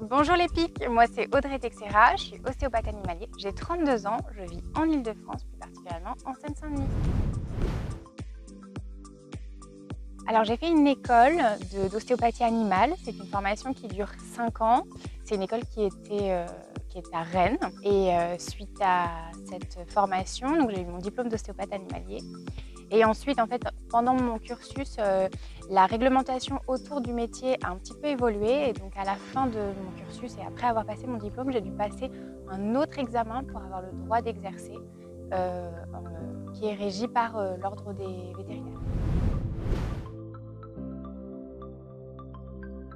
Bonjour les pics, moi c'est Audrey Texera, je suis ostéopathe animalier, j'ai 32 ans, je vis en Ile-de-France, plus particulièrement en Seine-Saint-Denis. Alors j'ai fait une école d'ostéopathie animale, c'est une formation qui dure 5 ans, c'est une école qui est à Rennes et suite à cette formation, donc j'ai eu mon diplôme d'ostéopathe animalier. Et ensuite, en fait, pendant mon cursus, la réglementation autour du métier a un petit peu évolué. Et donc, à la fin de mon cursus et après avoir passé mon diplôme, j'ai dû passer un autre examen pour avoir le droit d'exercer, qui est régi par l'ordre des vétérinaires.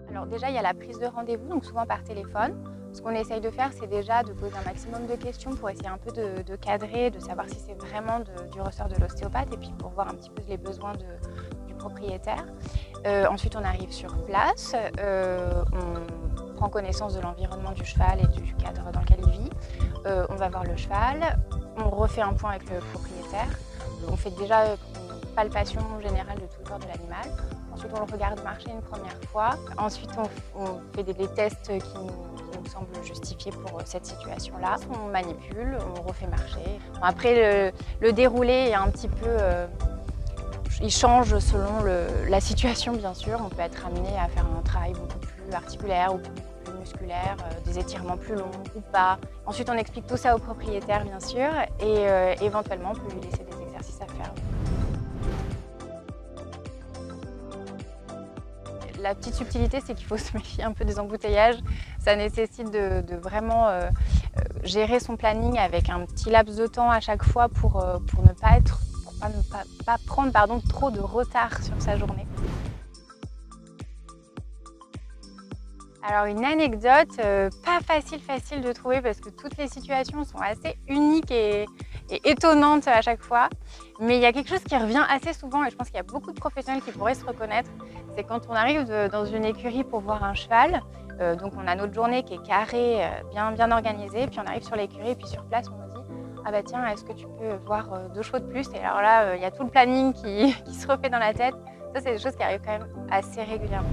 Alors déjà, il y a la prise de rendez-vous, donc souvent par téléphone. Ce qu'on essaye de faire, c'est déjà de poser un maximum de questions pour essayer un peu de cadrer, de savoir si c'est vraiment du ressort de l'ostéopathe et puis pour voir un petit peu les besoins du propriétaire. Ensuite, on arrive sur place, on prend connaissance de l'environnement du cheval et du cadre dans lequel il vit. On va voir le cheval, on refait un point avec le propriétaire. On fait déjà une palpation générale de tout le corps de l'animal. Ensuite, on le regarde marcher une première fois. Ensuite, on fait des tests qui nous semblent justifiés pour cette situation-là. On manipule, on refait marcher. Après, le déroulé est un petit peu... il change selon la situation, bien sûr. On peut être amené à faire un travail beaucoup plus articulaire ou beaucoup plus musculaire, des étirements plus longs ou pas. Ensuite, on explique tout ça au propriétaire, bien sûr, et éventuellement, on peut lui laisser des exercices à faire. La petite subtilité, c'est qu'il faut se méfier un peu des embouteillages. Ça nécessite de vraiment gérer son planning avec un petit laps de temps à chaque fois pour ne pas prendre trop de retard sur sa journée. Alors une anecdote, pas facile de trouver parce que toutes les situations sont assez uniques et étonnantes à chaque fois. Mais il y a quelque chose qui revient assez souvent et je pense qu'il y a beaucoup de professionnels qui pourraient se reconnaître. C'est quand on arrive dans une écurie pour voir un cheval, donc on a notre journée qui est carrée, bien organisée, puis on arrive sur l'écurie et puis sur place on nous dit « Ah bah tiens, est-ce que tu peux voir 2 chevaux de plus ?» Et alors là, il y a tout le planning qui se refait dans la tête. Ça, c'est des choses qui arrivent quand même assez régulièrement.